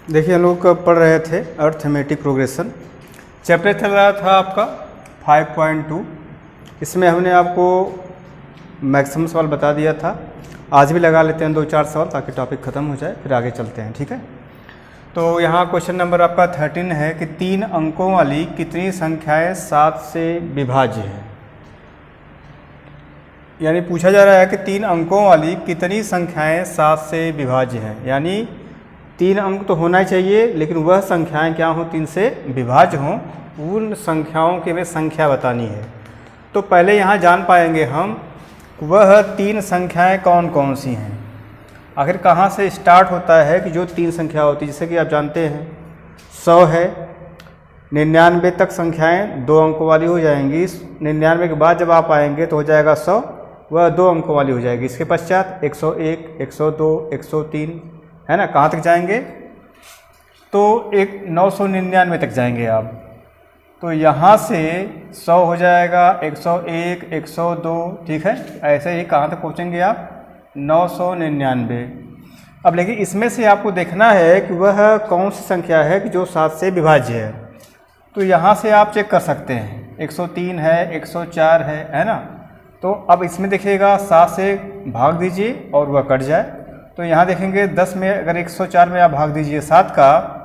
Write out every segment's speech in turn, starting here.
देखिए हम लोग पढ़ रहे थे अर्थमेटिक प्रोग्रेशन। चैप्टर चल रहा था आपका 5.2। इसमें हमने आपको मैक्सिमम सवाल बता दिया था। आज भी लगा लेते हैं 2-4 सवाल ताकि टॉपिक ख़त्म हो जाए, फिर आगे चलते हैं। ठीक है, तो यहाँ क्वेश्चन नंबर आपका 13 है कि 3 अंकों वाली कितनी संख्याएं 7 से विभाज्य हैं। यानी पूछा जा रहा है कि 3 अंकों वाली कितनी संख्याएं 7 से विभाज्य हैं। यानी 3 अंक तो होना चाहिए, लेकिन वह संख्याएं क्या हों, 3 से विभाज्य हों। पूर्ण संख्याओं की हमें संख्या बतानी है। तो पहले यहाँ जान पाएंगे हम वह 3 संख्याएं कौन कौन सी हैं। आखिर कहाँ से स्टार्ट होता है कि जो 3 संख्या होती है। जैसे कि आप जानते हैं 100 है, 99 तक संख्याएं 2 अंकों वाली हो जाएंगी। 99 के बाद जब आप आएंगे तो हो जाएगा 100, वह 2 अंकों वाली हो जाएगी। इसके पश्चात 101, 102, 103 है ना, कहाँ तक जाएंगे तो 999 तक जाएंगे आप। तो यहाँ से 100 हो जाएगा, 101, 102, ठीक है। ऐसे ही कहाँ तक पहुँचेंगे आप 999। अब लेकिन इसमें से आपको देखना है कि वह कौन सी संख्या है कि जो 7 से विभाज्य है। तो यहाँ से आप चेक कर सकते हैं 103 है, 104 है ना। तो अब इसमें देखिएगा 7 से भाग दीजिए और वह कट जाए। तो यहाँ देखेंगे 10 में अगर 104 में आप भाग दीजिए 7 का,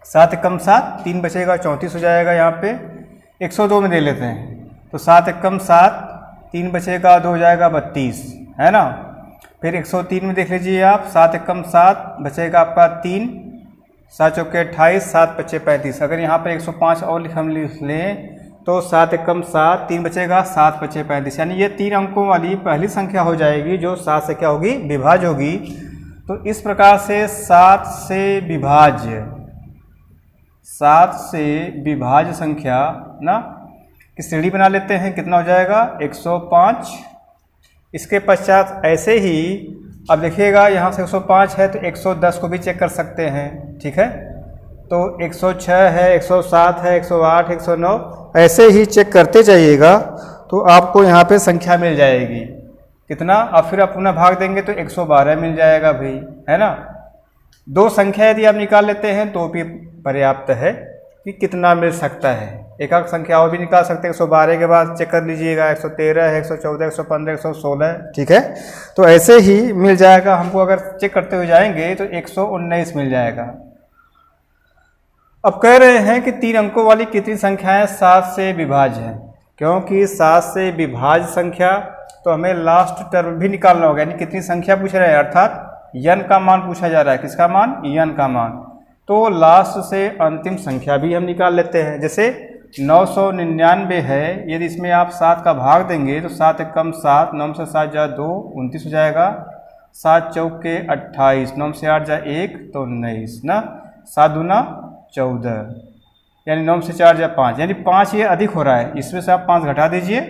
7 कम 7, 3 बचेगा 34 हो जाएगा। यहाँ पे 102 में दे लेते हैं तो 7 कम 7, 3 बचेगा 2 हो जाएगा 32 है ना। फिर 103 में देख लीजिए आप, 7 कम 7 बचेगा आपका 3, 7 चौके 28, 7 पच्चे 35। अगर यहाँ पर 105 और हम लिख लें तो 7 कम 7, 3 बचेगा 7 पच्चे 35। यानी ये 3 अंकों वाली पहली संख्या हो जाएगी जो 7 से क्या होगी, विभाज्य होगी। तो इस प्रकार से 7 से विभाज्य संख्या ना की श्रेणी बना लेते हैं। कितना हो जाएगा 105। इसके पश्चात ऐसे ही अब देखिएगा यहाँ से 105 है तो 110 को भी चेक कर सकते हैं। ठीक है, तो 106 है, 107 है, 108, 109 ऐसे ही चेक करते जाइएगा तो आपको यहाँ पे संख्या मिल जाएगी। कितना, अब फिर आप पुनः भाग देंगे तो 112 मिल जाएगा भाई, है ना। 2 संख्या यदि आप निकाल लेते हैं तो भी पर्याप्त है कि कितना मिल सकता है। एक आध संख्या और भी निकाल सकते हैं। 112 के बाद चेक कर लीजिएगा 113 है, 114, 115, 116, ठीक है। तो ऐसे ही मिल जाएगा। हमको अगर चेक करते हुए जाएंगे तो 119 मिल जाएगा। अब कह रहे हैं कि 3 अंकों वाली कितनी संख्याएं 7 से विभाज्य हैं। क्योंकि 7 से विभाज्य संख्या तो हमें लास्ट टर्म भी निकालना होगा। यानी कितनी संख्या पूछ रहे हैं, अर्थात n का मान पूछा जा रहा है। किसका मान, n का मान। तो लास्ट से अंतिम संख्या भी हम निकाल लेते हैं। जैसे 999 है, यदि इसमें आप 7 का भाग देंगे तो 7 कम 7, 9 से 7 जा 2, 29 हो जाएगा। 7 चौके 28, 9 से 8 जा 1 तो 19 ना, 7 दूना 14, यानी 9 से 4 या 5, यानी 5 ये अधिक हो रहा है। इसमें से आप 5 घटा दीजिए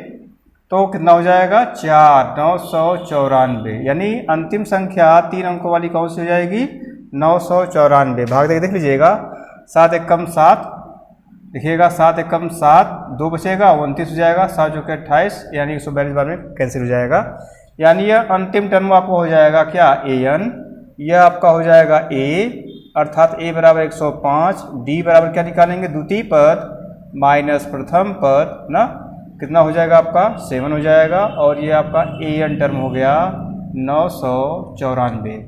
तो कितना हो जाएगा 4, 994। यानी अंतिम संख्या 3 अंकों वाली कौन सी हो जाएगी, 994। भाग देख लीजिएगा, 7 कम 7 देखिएगा, 7 कम 7, 2 बचेगा 29 हो जाएगा। 7 चौके 28, यानी 142 बार में कैंसिल हो जाएगा। यानी यह अंतिम टर्म आपको हो जाएगा क्या, an। यह आपका हो जाएगा a, अर्थात a बराबर 105। d बराबर क्या निकालेंगे, द्वितीय पद माइनस प्रथम पद ना, कितना हो जाएगा आपका 7 हो जाएगा। और ये आपका an टर्म हो गया 994।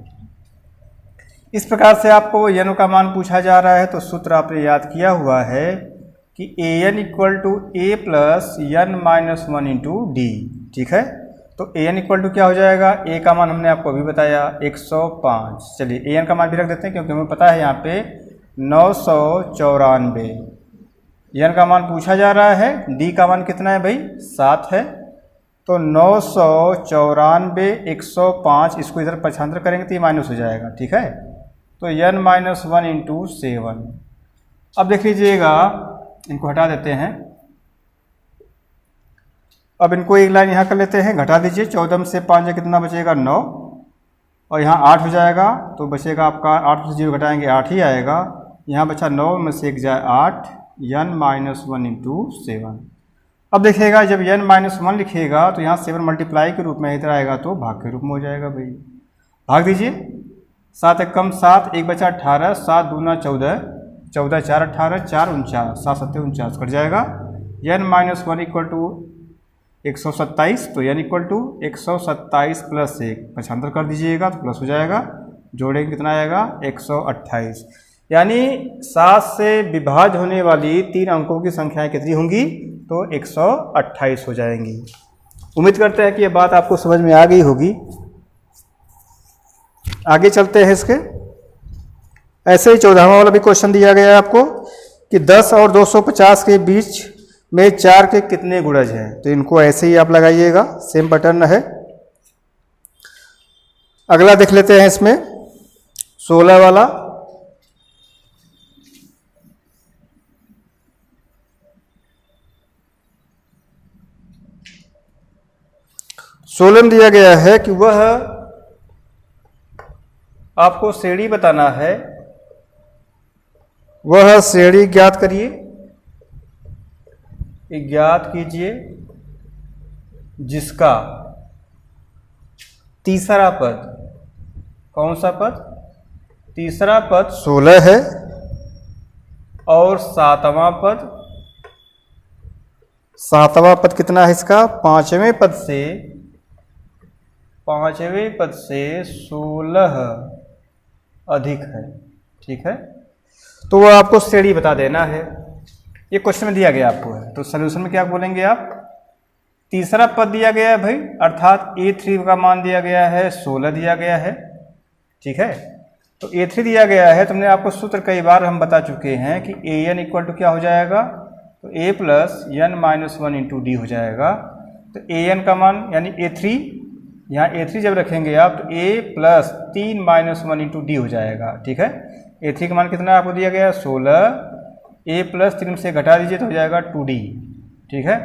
इस प्रकार से आपको n का मान पूछा जा रहा है तो सूत्र आपने याद किया हुआ है कि an equal to a plus n minus 1 into D. ठीक है, तो an इक्वल टू क्या हो जाएगा, a का मान हमने आपको अभी बताया 105। चलिए an का मान भी रख देते हैं क्योंकि हमें पता है यहाँ पे 994। n का मान पूछा जा रहा है, d का मान कितना है भाई 7 है। तो 994, 105, इसको इधर पक्षांतर करेंगे तो ये माइनस हो जाएगा। ठीक है, तो n माइनस 1 इंटू 7। अब देख लीजिएगा, इनको हटा देते हैं। अब इनको एक लाइन यहाँ कर लेते हैं, घटा दीजिए। 14 में से 5 या कितना बचेगा 9, और यहाँ 8 हो जाएगा तो बचेगा आपका 8 से 0 घटाएंगे 8 ही आएगा। यहाँ बचा 9 में से 1 जाए 8, n माइनस 1 इंटू 7। अब देखिएगा जब n माइनस 1 लिखिएगा तो यहाँ 7 मल्टीप्लाई के रूप में इधर आएगा तो भाग के रूप में हो जाएगा भाई। भाग दीजिए, 7 एकम 7, 1 बचा 18, 7 दूना 14, 14 4 18, 4 49, 7 7 49 कट जाएगा। n माइनस 1 इक्वल टू 127, तो n इक्वल टू 127 प्लस 1 पक्षांतर कर दीजिएगा तो प्लस हो जाएगा, जोड़ेंगे कितना आएगा 128। यानी 7 से विभाज्य होने वाली 3 अंकों की संख्याएं कितनी होंगी, तो 128 हो जाएंगी। उम्मीद करते हैं कि यह बात आपको समझ में आ गई होगी। आगे चलते हैं इसके। ऐसे ही 14वां वाला भी क्वेश्चन दिया गया है आपको कि 10 और 250 के बीच में 4 के कितने गुणज हैं, तो इनको ऐसे ही आप लगाइएगा, सेम पैटर्न है। अगला देख लेते हैं इसमें 16 वाला। सोलह दिया गया है कि वह आपको श्रेणी बताना है, वह श्रेणी ज्ञात करिए, ज्ञात कीजिए जिसका तीसरा पद, कौन सा पद, तीसरा पद 16 है और सातवां पद कितना है इसका, पांचवें पद से 16 अधिक है। ठीक है, तो वो आपको श्रेणी बता देना है। ये क्वेश्चन में दिया गया आपको है, तो सलूशन में क्या बोलेंगे आप, तीसरा पद दिया गया है भाई, अर्थात A3 का मान दिया गया है 16 दिया गया है। ठीक है, तो A3 दिया गया है, तुमने आपको सूत्र कई बार हम बता चुके हैं कि AN इक्वल टू क्या हो जाएगा, तो A plus n minus 1 into D हो जाएगा। तो AN का मान यानी A3, यहाँ A3 जब रखेंगे आप तो A plus 3 minus 1 into D हो जाएगा। ठीक है, A3 का मान कितना आपको दिया गया है 16, A प्लस 3 से घटा दीजिए तो हो जाएगा 2D। ठीक है,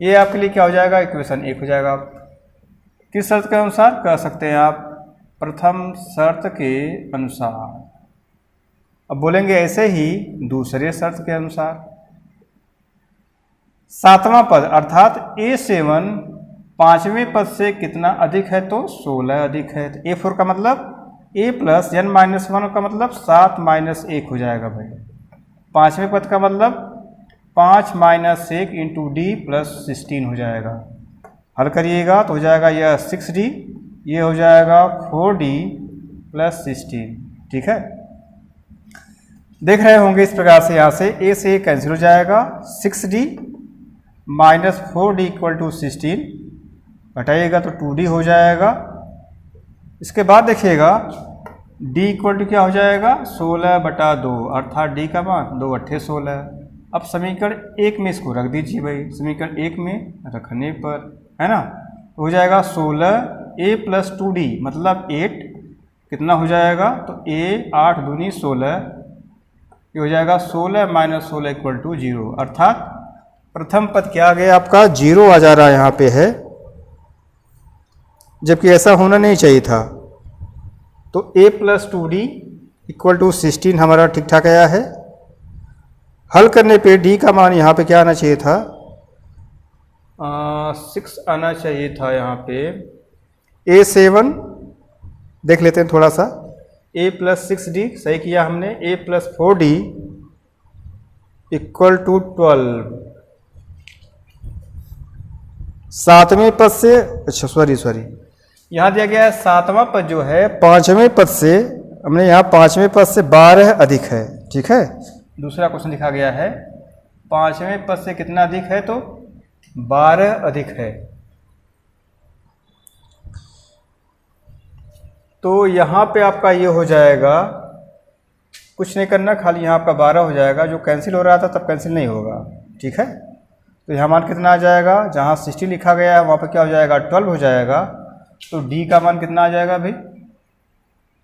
ये आपके लिए क्या हो जाएगा, इक्वेशन 1 हो जाएगा। किस शर्त के अनुसार कह सकते हैं आप, प्रथम शर्त के अनुसार। अब बोलेंगे ऐसे ही दूसरे शर्त के अनुसार। सातवां पद अर्थात A7 पांचवें पद से कितना अधिक है, तो 16 अधिक है। तो A4 का मतलब A प्लस n माइनस 1 का मतलब 7 माइनस 1 हो जाएगा भाई। पांचवें पद का मतलब 5 माइनस 1 इंटू डी प्लस 16 हो जाएगा। हल करिएगा तो हो जाएगा यह 6D, ये हो जाएगा 4D प्लस 16। ठीक है, देख रहे होंगे इस प्रकार से, यहाँ से A से कैंसिल हो जाएगा, 6D minus 4D equal to 16, घटाइएगा तो 2D हो जाएगा। इसके बाद देखिएगा D इक्वल टू क्या हो जाएगा, 16/2, अर्थात D का मान 2 अट्ठे 16। अब समीकरण 1 में इसको रख दीजिए भाई, समीकरण 1 में रखने पर है ना, हो जाएगा 16 A प्लस 2D मतलब 8 कितना हो जाएगा, तो A 8 दूनी 16, ये हो जाएगा 16 माइनस 16 इक्वल टू 0, अर्थात प्रथम पद क्या आ गया आपका 0 आ जा रहा है यहाँ पे है, जबकि ऐसा होना नहीं चाहिए था। तो A plus 2D equal to 16 हमारा ठीक ठाक आया है। हल करने पे D का मान यहाँ पे क्या आना चाहिए था, 6 आना चाहिए था यहाँ पे। A7 देख लेते हैं थोड़ा सा, A प्लस 6D सही किया हमने, A plus 4D equal to 12। सातवें पद से, अच्छा सॉरी यहाँ दिया गया है सातवां पद जो है पांचवें पद से, हमने यहाँ पांचवें पद से 12 अधिक है। ठीक है, दूसरा क्वेश्चन लिखा गया है पांचवें पद से कितना अधिक है, तो 12 अधिक है। तो यहाँ पे आपका ये हो जाएगा, कुछ नहीं करना, खाली यहाँ आपका 12 हो जाएगा, जो कैंसिल हो रहा था तब कैंसिल नहीं होगा। ठीक है, तो यहाँ मान कितना आ जाएगा, जहाँ 60 लिखा गया है वहाँ पर क्या हो जाएगा 12 हो जाएगा। तो D का मान कितना आ जाएगा भाई,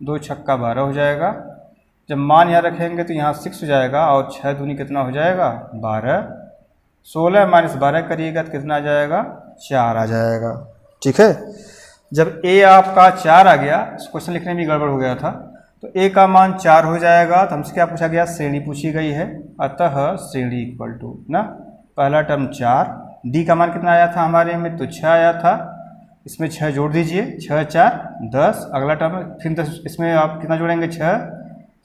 2 छक्का 12 हो जाएगा। जब मान यहाँ रखेंगे तो यहाँ 6 हो जाएगा और 6 दूनी कितना हो जाएगा 12, 16 माइनस 12 करिएगा तो कितना आ जाएगा 4 आ जाएगा। ठीक है, जब A आपका 4 आ गया, इस क्वेश्चन लिखने में गड़बड़ हो गया था, तो A का मान 4 हो जाएगा। तो हमसे क्या पूछा गया, श्रेणी पूछी गई है, अतः श्रेणी इक्वल टू ना, पहला टर्म 4, D का मान कितना आया था हमारे में, तो 6 आया था, इसमें 6 जोड़ दीजिए, 6 4 10, अगला टर्म फिर 10, इसमें आप कितना जोड़ेंगे 6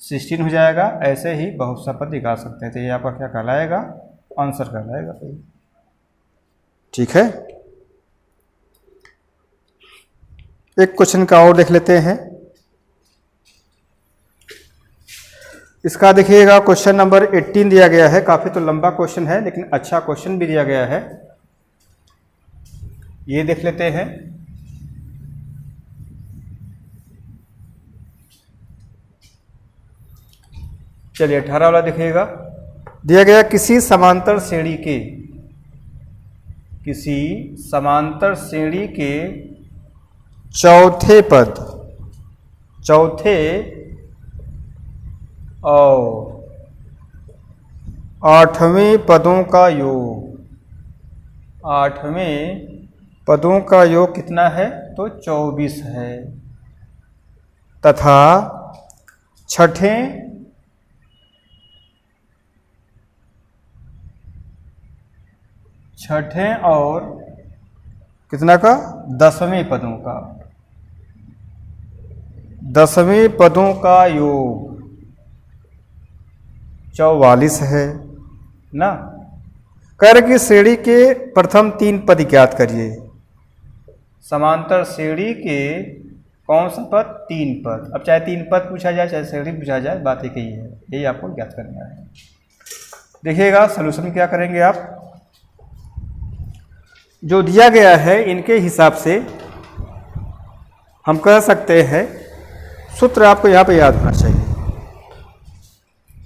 16 हो जाएगा। ऐसे ही बहुत सा पद निकाल सकते हैं। तो ये आपका क्या कहलाएगा, आंसर कहलाएगा। ठीक है, एक क्वेश्चन का और देख लेते हैं। इसका देखिएगा क्वेश्चन नंबर 18 दिया गया है। काफ़ी तो लंबा क्वेश्चन है लेकिन अच्छा क्वेश्चन भी दिया गया है। ये देख लेते हैं। चलिए 18 वाला देखिएगा। दिया गया किसी समांतर श्रेणी के चौथे और 8वें पदों का योग कितना है, तो 24 है। तथा छठे और कितना का, 10वें पदों का योग 44 है ना। कह रहे कि श्रेणी के प्रथम 3 पद ज्ञात करिए। समांतर श्रेणी के कौन सा पद, 3 पद। अब चाहे 3 पद पूछा जाए चाहे श्रेणी पूछा जाए, बात एक ही है। यही आपको ज्ञात करना है। देखिएगा सलूशन क्या करेंगे आप। जो दिया गया है इनके हिसाब से हम कह सकते हैं, सूत्र आपको यहाँ पे याद होना चाहिए।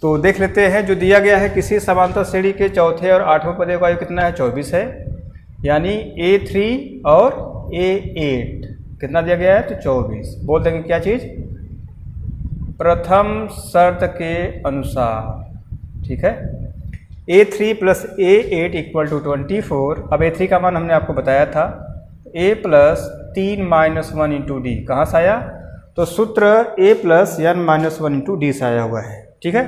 तो देख लेते हैं। जो दिया गया है किसी समांतर श्रेणी के चौथे और 8वें पद का योग कितना है, 24 है। यानी A3 और A8 कितना दिया गया है, तो 24। बोल देंगे क्या चीज़, प्रथम शर्त के अनुसार। ठीक है, A3 plus A8 equal to 24। अब A3 का मान हमने आपको बताया था, A plus 3 minus 1 into D. कहाँ से आया, तो सूत्र A plus n minus 1 into D से आया हुआ है। ठीक है,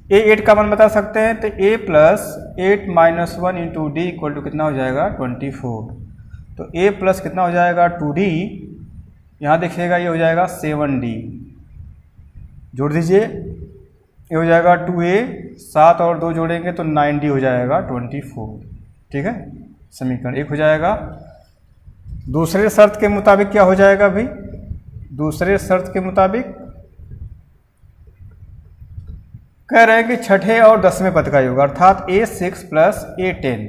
A8 का मान बता सकते हैं, तो A plus 8 minus 1 into D equal to कितना हो जाएगा, 24। तो A प्लस कितना हो जाएगा, 2D। यहाँ देखिएगा ये हो जाएगा 7D। जोड़ दीजिए, ये हो जाएगा 2A, 7 और 2 जोड़ेंगे तो 9D हो जाएगा 24। ठीक है, समीकरण 1 हो जाएगा। दूसरे शर्त के मुताबिक क्या हो जाएगा भाई, दूसरे शर्त के मुताबिक कह रहे हैं कि छठे और 10वें पद का योग, अर्थात A6 प्लस A10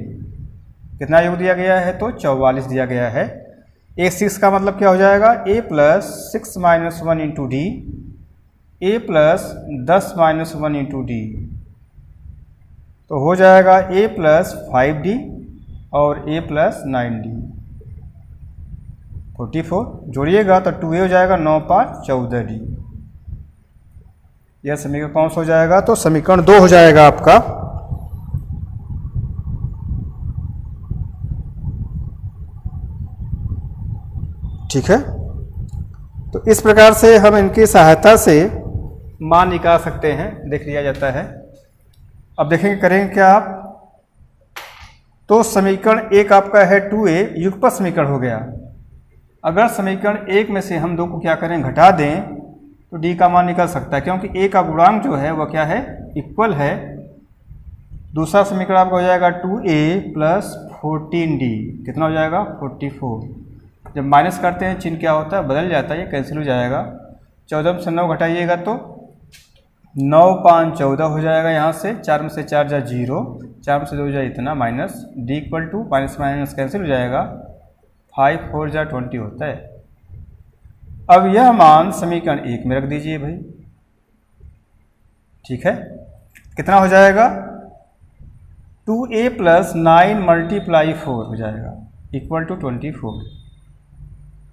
कितना योग दिया गया है, तो 44 दिया गया है। A6 का मतलब क्या हो जाएगा, A plus 6 minus 1 into D, A plus 10 minus 1 into D, तो हो जाएगा A प्लस 5D और A प्लस 9D, 44। जोड़िएगा तो 2A हो जाएगा, 9 5 14D। यह समीकरण कौन सा हो जाएगा, तो समीकरण 2 हो जाएगा आपका। ठीक है, तो इस प्रकार से हम इनकी सहायता से मान निकाल सकते हैं, देख लिया जाता है। अब देखेंगे करेंगे क्या आप, तो समीकरण 1 आपका है 2A, युगपत समीकरण हो गया। अगर समीकरण 1 में से हम 2 को क्या करें, घटा दें, तो D का मान निकल सकता है, क्योंकि A का गुणांक जो है वह क्या है, इक्वल है। दूसरा समीकरण आपका हो जाएगा 2A प्लस 14D, कितना हो जाएगा, 44। जब माइनस करते हैं चिन्ह क्या होता है, बदल जाता है, ये कैंसिल हो जाएगा। 14 से 9 घटाइएगा तो 9 5 14 हो जाएगा। यहाँ से 4 में से 4 जा 0, 4 में से 2 जा इतना, minus D equal to minus minus cancel हो जाएगा, 5 4 जा 20 होता है। अब यह मान समीकरण 1 में रख दीजिए भाई। ठीक है, कितना हो जाएगा, 2A प्लस 9 मल्टीप्लाई 4 हो जाएगा इक्वल टू 24।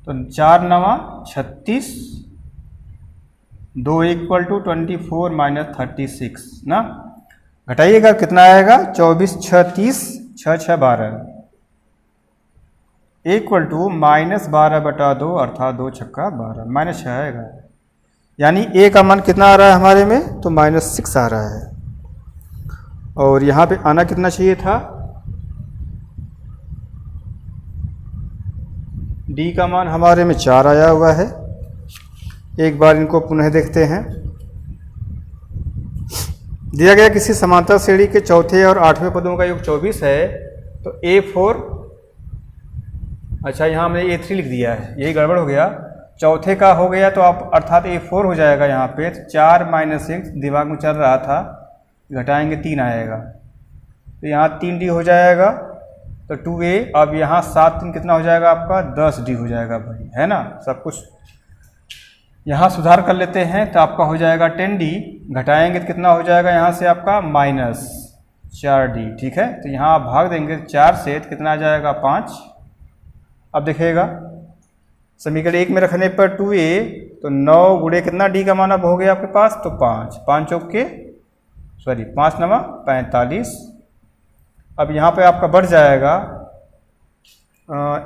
तो 4 9 36, 2 इक्वल टू 24 माइनस 36 ना। घटाइएगा कितना आएगा, 24 6 30, 6 6 12 इक्वल टू माइनस 12 बटा 2, अर्थात 2 छक्का 12, माइनस 6 आएगा। यानी A का मान कितना आ रहा है हमारे में, तो -6 आ रहा है। और यहाँ पे आना कितना चाहिए था, डी का मान हमारे में 4 आया हुआ है। एक बार इनको पुनः देखते हैं। दिया गया किसी समांतर श्रेणी के चौथे और आठवें पदों का योग 24 है तो A4, अच्छा यहाँ हमने A3 लिख दिया है, यही गड़बड़ हो गया। चौथे का हो गया तो आप अर्थात A4 हो जाएगा यहाँ पे। 4 - 6 दिमाग में चल रहा था, घटाएंगे 3 आएगा तो यहाँ 3D हो जाएगा तो 2A। अब यहाँ 7 3 कितना हो जाएगा आपका 10D हो जाएगा भाई, है ना। सब कुछ यहाँ सुधार कर लेते हैं तो आपका हो जाएगा 10D, घटाएंगे तो कितना हो जाएगा यहाँ से आपका -4D। ठीक है, तो यहाँ आप भाग देंगे 4 से तो कितना आ जाएगा 5। अब देखिएगा समीकरण 1 में रखने पर 2A तो 9 गुणे कितना D का मान अब हो गया आपके पास तो 5, 5 चौके 5 9 45। अब यहाँ पे आपका बढ़ जाएगा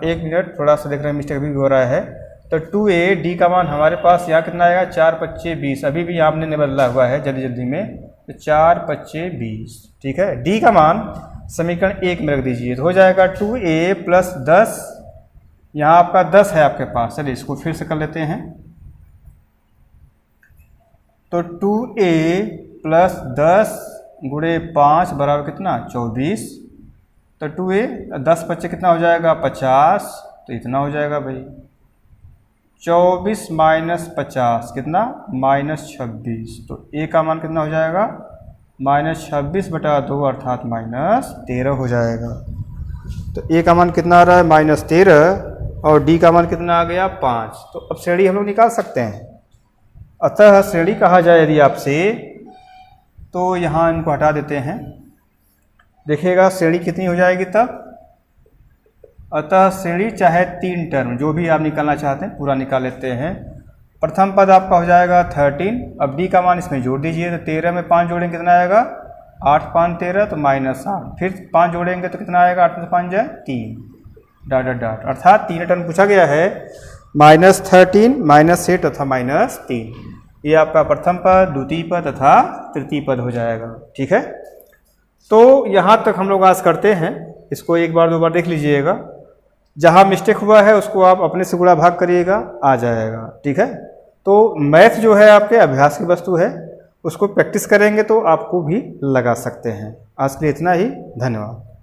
1 मिनट, थोड़ा सा देख रहे हैं मिस्टेक भी हो रहा है। तो 2A D का मान हमारे पास यहाँ कितना आएगा 4 5 20, अभी भी आपने नहीं बदला हुआ है जल्दी जल्दी में, तो 4 5 20। ठीक है, D का मान समीकरण 1 में रख दीजिए तो हो जाएगा 2A + 10, यहाँ आपका 10 है आपके पास। चलिए इसको फिर से कर लेते हैं। तो 2A + 10 गुणे 5 बराबर कितना 24। तो 2A 10 बच्चे कितना हो जाएगा 50, तो इतना हो जाएगा भाई 24 - 50 कितना -26। तो A का मान कितना हो जाएगा -26/2 अर्थात -13 हो जाएगा। तो A का मान कितना आ रहा है -13 और D का मान कितना आ गया 5। तो अब श्रेणी हम लोग निकाल सकते हैं। अतः श्रेणी कहा जाए यदि आपसे तो यहाँ इनको हटा देते हैं। देखिएगा श्रेणी कितनी हो जाएगी तब। अतः श्रेणी चाहे 3 टर्म जो भी आप निकालना चाहते हैं पूरा निकाल लेते हैं। प्रथम पद आपका हो जाएगा 13। अब D का मान इसमें जोड़ दीजिए तो 13 में 5 जोड़ेंगे कितना आएगा 8 5 13 तो -8, फिर 5 जोड़ेंगे तो कितना आएगा 8 में 5 जाए 3 डॉट डॉट डॉट, अर्थात 3 टर्म पूछा गया है -13 -8 तथा -3। ये आपका प्रथम पद, द्वितीय पद तथा तृतीय पद हो जाएगा। ठीक है, तो यहाँ तक हम लोग आज करते हैं। इसको एक बार 2 बार देख लीजिएगा, जहाँ मिस्टेक हुआ है उसको आप अपने से गुणा भाग करिएगा, आ जाएगा। ठीक है, तो मैथ जो है आपके अभ्यास की वस्तु है, उसको प्रैक्टिस करेंगे तो आपको भी लगा सकते हैं। आज के लिए इतना ही, धन्यवाद।